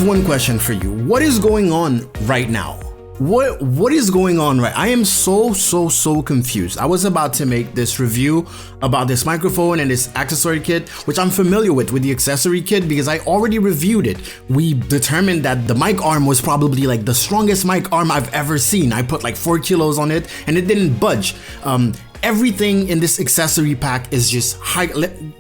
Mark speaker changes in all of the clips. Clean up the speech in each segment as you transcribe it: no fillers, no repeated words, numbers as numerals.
Speaker 1: have one question for you. What is going on right now? What is going on right? I am so confused. I was about to make this review about this microphone and this accessory kit, which I'm familiar with the accessory kit because I already reviewed it. We determined that the mic arm was probably like the strongest mic arm I've ever seen. I put like 4 kilos on it and it didn't budge. Everything in this accessory pack is just high.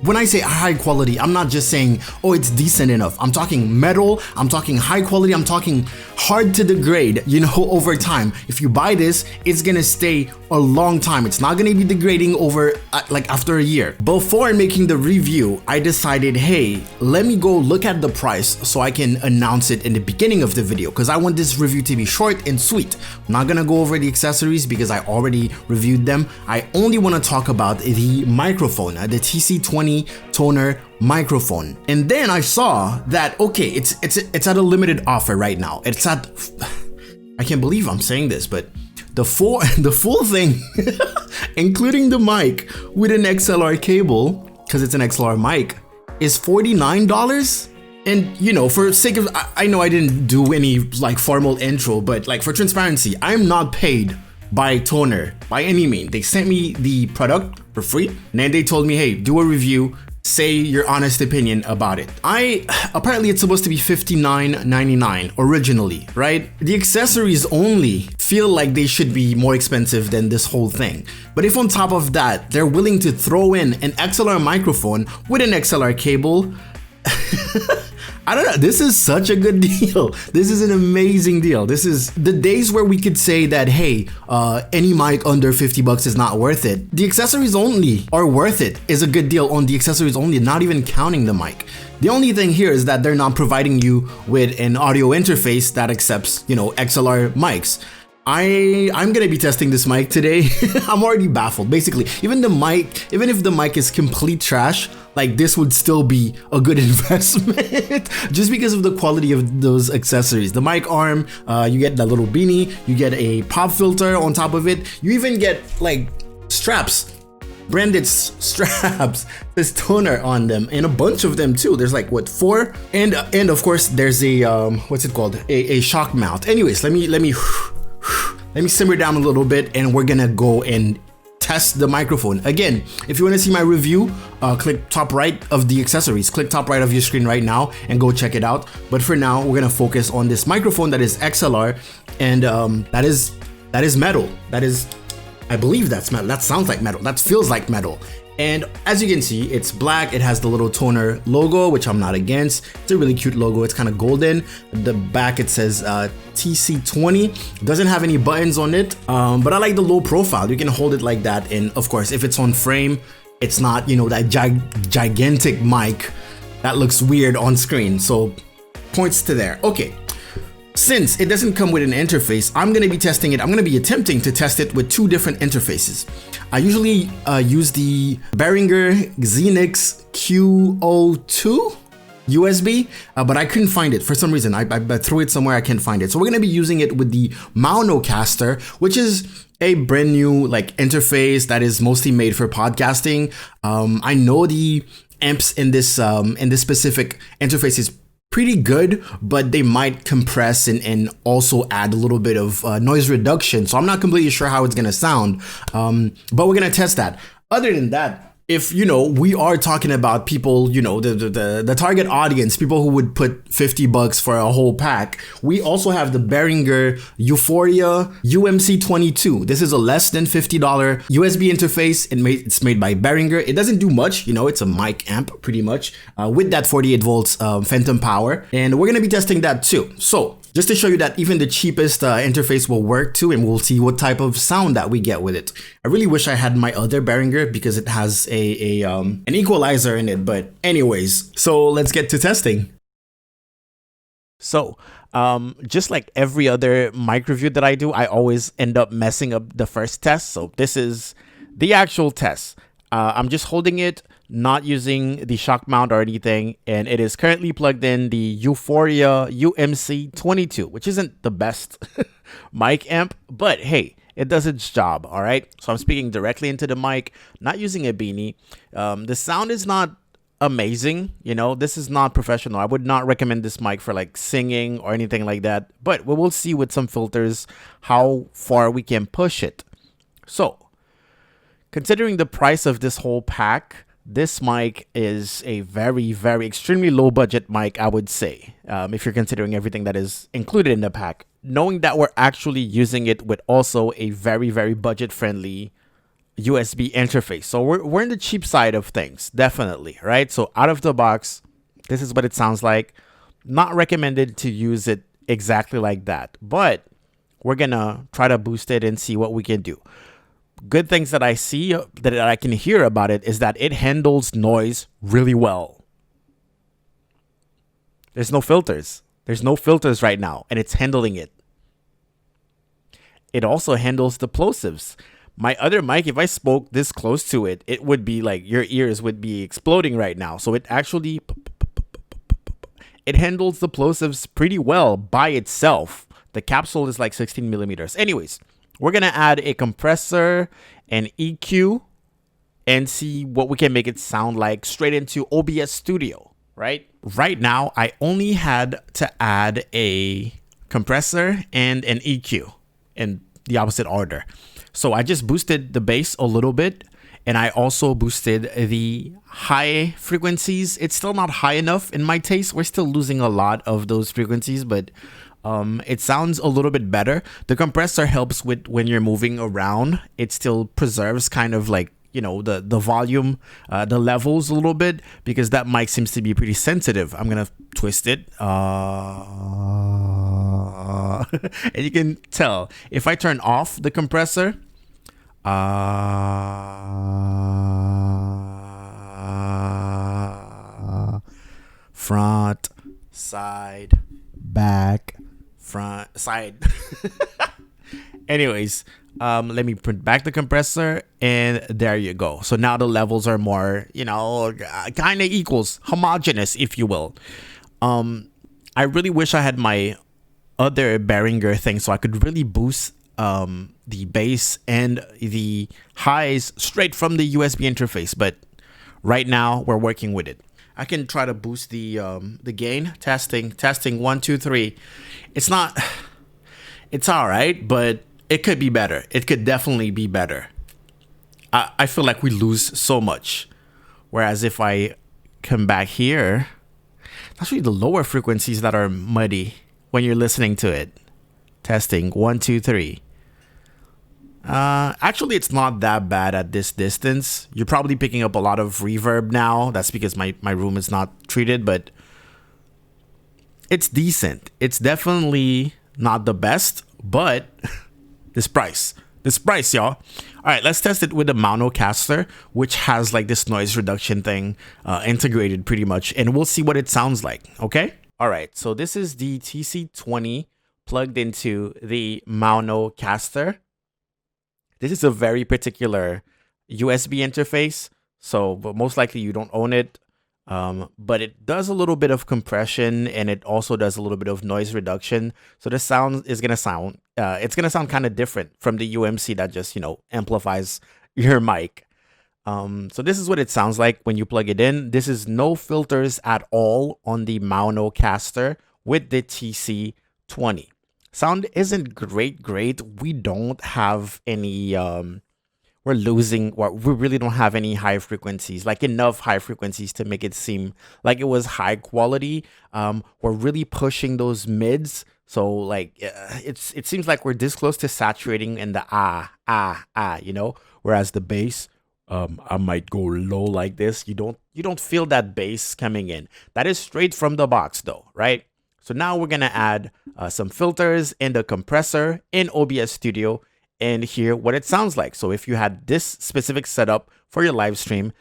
Speaker 1: When I say high quality, I'm not just saying, oh, it's decent enough. I'm talking metal, I'm talking high quality, I'm talking hard to degrade, you know, over time. If you buy this, it's gonna stay a long time. It's not gonna be degrading over like after a year. Before making the review, I decided, hey, let me go look at the price so I can announce it in the beginning of the video because I want this review to be short and sweet. I'm not gonna go over the accessories because I already reviewed them. I only want to talk about the microphone, the TC20 Tonor microphone. And then I saw that, okay, it's at a limited offer right now. It's at, I can't believe I'm saying this, but the full thing, including the mic with an XLR cable, because it's an XLR mic, is $49. And you know, for sake of, I know I didn't do any like formal intro, but like for transparency, I'm not paid by Tonor by any means. They sent me the product for free and then they told me, hey, do a review, say your honest opinion about it. Apparently it's supposed to be $59.99 originally, right? The accessories only feel like they should be more expensive than this whole thing. But if on top of that, they're willing to throw in an XLR microphone with an XLR cable, I don't know, this is such a good deal. This is an amazing deal. This is the days where we could say that, hey, any mic under 50 bucks is not worth it. The accessories only are worth it is a good deal on the accessories only, not even counting the mic. The only thing here is that they're not providing you with an audio interface that accepts, you know, XLR mics. I'm gonna be testing this mic today. I'm already baffled. Basically, even if the mic is complete trash, like this would still be a good investment just because of the quality of those accessories. The mic arm, you get that little beanie, you get a pop filter on top of it, you even get like straps, branded straps. There's Tonor on them and a bunch of them too. There's like what, 4, and of course there's a what's it called, a shock mount. Anyways, let me simmer down a little bit and we're gonna go and test the microphone. Again, if you want to see my review, click top right of the accessories, click top right of your screen right now and go check it out. But for now, we're gonna focus on this microphone that is XLR and that is metal. That is, I believe that's metal. That sounds like metal. That feels like metal. And as you can see, it's black. It has the little Tonor logo, which I'm not against. It's a really cute logo. It's kind of golden. The back, it says TC20. It doesn't have any buttons on it, but I like the low profile. You can hold it like that. And of course, if it's on frame, it's not, you know, that gigantic mic that looks weird on screen. So points to there. Okay. Since it doesn't come with an interface, I'm going to be testing it. I'm going to be attempting to test it with 2 different interfaces. I usually use the Behringer Xenix Q02 USB, but I couldn't find it for some reason. I threw it somewhere, I can't find it. So we're going to be using it with the Maunocaster, which is a brand new like interface that is mostly made for podcasting. I know the amps in this specific interface is pretty good, but they might compress and also add a little bit of noise reduction. So I'm not completely sure how it's gonna sound, but we're gonna test that. Other than that, if, you know, we are talking about people, you know, the target audience, people who would put 50 bucks for a whole pack, we also have the Behringer Euphoria Umc 22. This is a less than $50 USB interface. It's made by Behringer. It doesn't do much, you know, it's a mic amp pretty much with that 48 volts phantom power. And we're gonna be testing that too. So just to show you that even the cheapest interface will work too, and we'll see what type of sound that we get with it. I really wish I had my other Behringer because it has an equalizer in it, but anyways, so let's get to testing. So just like every other mic review that I do, I always end up messing up the first test. So this is the actual test. I'm just holding it, not using the shock mount or anything, and it is currently plugged in the Euphoria Umc 22, which isn't the best mic amp, but hey, it does its job, all right? So I'm speaking directly into the mic, not using a beanie. The sound is not amazing. You know, this is not professional. I would not recommend this mic for like singing or anything like that. But we will see with some filters how far we can push it. So, considering the price of this whole pack, this mic is a very, very extremely low budget mic, I would say, if you're considering everything that is included in the pack. Knowing that we're actually using it with also a very, very budget friendly USB interface. So we're in the cheap side of things, definitely, right? So out of the box, this is what it sounds like. Not recommended to use it exactly like that, but we're gonna try to boost it and see what we can do. Good things that I see, that I can hear about it, is that it handles noise really well. There's no filters. There's no filters right now, and it's handling it. It also handles the plosives. My other mic, if I spoke this close to it, it would be like your ears would be exploding right now. So it actually, it handles the plosives pretty well by itself. The capsule is like 16 millimeters. Anyways, we're going to add a compressor and EQ and see what we can make it sound like straight into OBS Studio, right? Right now, I only had to add a compressor and an EQ in the opposite order. So I just boosted the bass a little bit, and I also boosted the high frequencies. It's still not high enough in my taste. We're still losing a lot of those frequencies, but it sounds a little bit better. The compressor helps with when you're moving around. It still preserves kind of like, you know, the volume, the levels a little bit, because that mic seems to be pretty sensitive. I'm gonna twist it, and you can tell if I turn off the compressor, front, side, back, front, side. Anyways, let me put back the compressor, and there you go. So now the levels are more, you know, kind of equals, homogeneous, if you will. I really wish I had my other Behringer thing so I could really boost the bass and the highs straight from the USB interface, but right now we're working with it. I can try to boost the gain. Testing 1 2 3. It's all right, but it could be better. It could definitely be better. I feel like we lose so much. Whereas if I come back here, it's actually the lower frequencies that are muddy when you're listening to it. Testing 1 2 3. Actually, it's not that bad at this distance. You're probably picking up a lot of reverb now. That's because my room is not treated, but it's decent. It's definitely not the best, but this price, y'all. All right, let's test it with the Monocaster, which has like this noise reduction thing integrated pretty much, and we'll see what it sounds like, okay? All right, so this is the TC20 plugged into the Monocaster. This is a very particular USB interface, so but most likely you don't own it. But it does a little bit of compression, and it also does a little bit of noise reduction. So the sound is gonna sound, it's gonna sound kind of different from the UMC that just, you know, amplifies your mic. So this is what it sounds like when you plug it in. This is no filters at all on the Monocaster with the TC20. Sound isn't great. We don't have any, we really don't have any high frequencies, like enough high frequencies to make it seem like it was high quality. We're really pushing those mids. So like, it seems like we're this close to saturating in the you know, whereas the bass, I might go low like this. You don't feel that bass coming in. That is straight from the box though, right? So now we're gonna add some filters and a compressor in OBS Studio and hear what it sounds like. So if you had this specific setup for your live stream,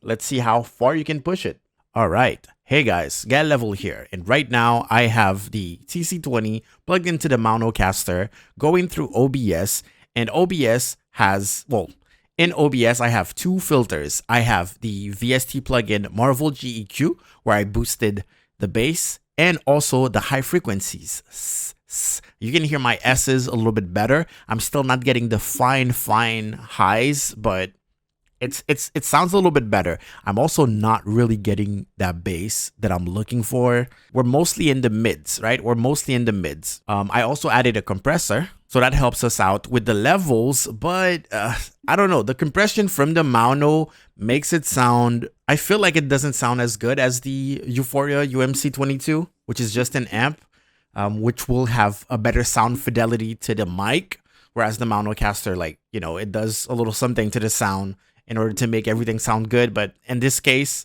Speaker 1: let's see how far you can push it. All right, hey guys, Get Level here, and right now I have the TC20 plugged into the Monocaster going through OBS, and OBS has, well, in OBS, I have two filters. I have the VST plugin Marvel GEQ, where I boosted the bass and also the high frequencies. You can hear my S's a little bit better. I'm still not getting the fine highs, but It sounds a little bit better. I'm also not really getting that bass that I'm looking for. We're mostly in the mids, right? We're mostly in the mids. I also added a compressor, so that helps us out with the levels, but I don't know. The compression from the mono makes it sound, I feel like it doesn't sound as good as the Euphoria UMC 22, which is just an amp, which will have a better sound fidelity to the mic. Whereas the Monocaster, like, you know, it does a little something to the sound in order to make everything sound good. But in this case,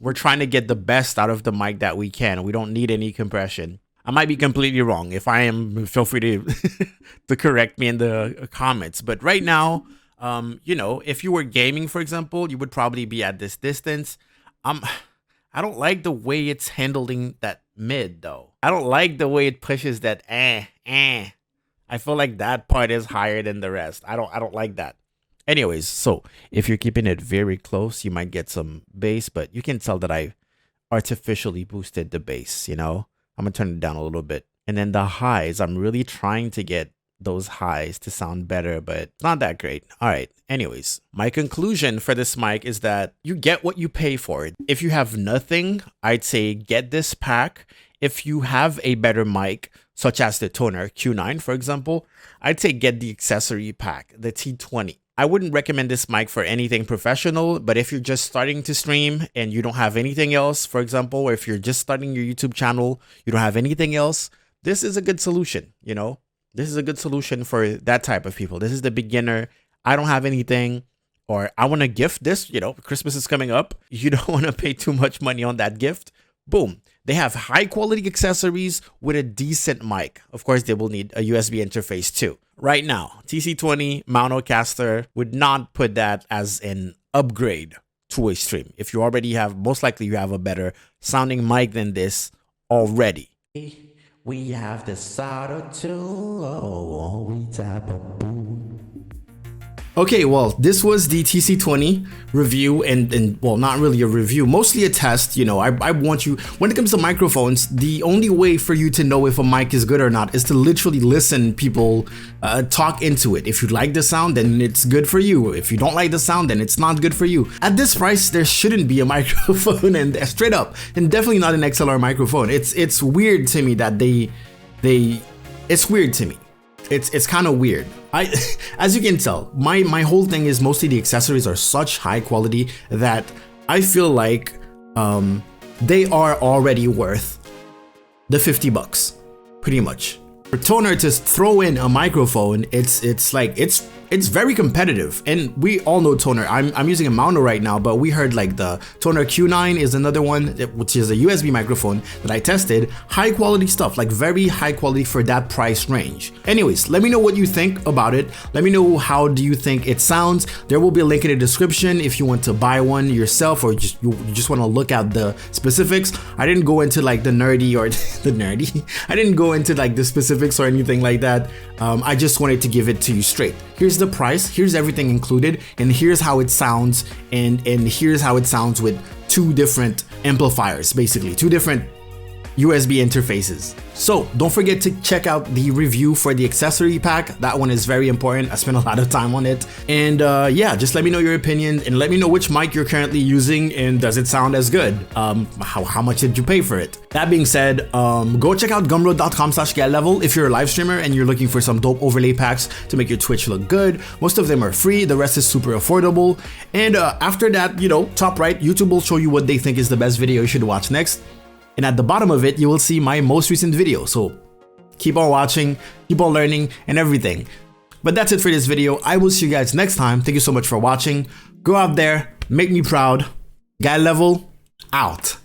Speaker 1: we're trying to get the best out of the mic that we can. We don't need any compression. I might be completely wrong. If I am, feel free to, to correct me in the comments. But right now, you know, if you were gaming, for example, you would probably be at this distance. I don't like the way it's handling that mid, though. I don't like the way it pushes that I feel like that part is higher than the rest. I don't like that. Anyways, so if you're keeping it very close, you might get some bass, but you can tell that I artificially boosted the bass, you know? I'm gonna turn it down a little bit. And then the highs, I'm really trying to get those highs to sound better, but it's not that great. All right, anyways, my conclusion for this mic is that you get what you pay for. If you have nothing, I'd say get this pack. If you have a better mic, such as the Tonor Q9, for example, I'd say get the accessory pack, the T20. I wouldn't recommend this mic for anything professional, but if you're just starting to stream and you don't have anything else, for example, or if you're just starting your YouTube channel, you don't have anything else, this is a good solution, you know? This is a good solution for that type of people. This is the beginner. I don't have anything, or I want to gift this, you know, Christmas is coming up. You don't want to pay too much money on that gift. Boom. They have high quality accessories with a decent mic. Of course, they will need a USB interface too. Right now, TC20 Monocaster would not put that as an upgrade to a stream. If you already have, most likely you have a better sounding mic than this already. We have the solder too. We tap a boom. Okay, well, this was the TC20 review and well, not really a review, mostly a test. You know, I want you, when it comes to microphones, the only way for you to know if a mic is good or not is to literally listen people talk into it. If you like the sound, then it's good for you. If you don't like the sound, then it's not good for you. At this price, there shouldn't be a microphone, and straight up, and definitely not an XLR microphone. It's weird to me that it's weird to me. It's kind of weird. As you can tell, my whole thing is mostly the accessories are such high quality that I feel like they are already worth the 50 bucks, pretty much. For Tonor to throw in a microphone, it's very competitive, and we all know Tonor. I'm using a mono right now, but we heard like the Tonor Q9 is another one, which is a USB microphone that I tested. High quality stuff, like very high quality for that price range. Anyways, let me know what you think about it. Let me know how do you think it sounds. There will be a link in the description if you want to buy one yourself, or you just want to look at the specifics. I didn't go into like the nerdy or the nerdy. I didn't go into like the specifics or anything like that. I just wanted to give it to you straight. Here's the price, here's everything included, and here's how it sounds, and here's how it sounds with two different amplifiers, basically two different USB interfaces. So don't forget to check out the review for the accessory pack. That one is very important. I spent a lot of time on it. And yeah, just let me know your opinion and let me know which mic you're currently using and does it sound as good? How much did you pay for it? That being said, go check out gumroad.com/getlevel if you're a live streamer and you're looking for some dope overlay packs to make your Twitch look good. Most of them are free, the rest is super affordable. And after that, you know, top right, YouTube will show you what they think is the best video you should watch next. And at the bottom of it, you will see my most recent video. So keep on watching, keep on learning and everything. But that's it for this video. I will see you guys next time. Thank you so much for watching. Go out there, make me proud. Guy Level, out.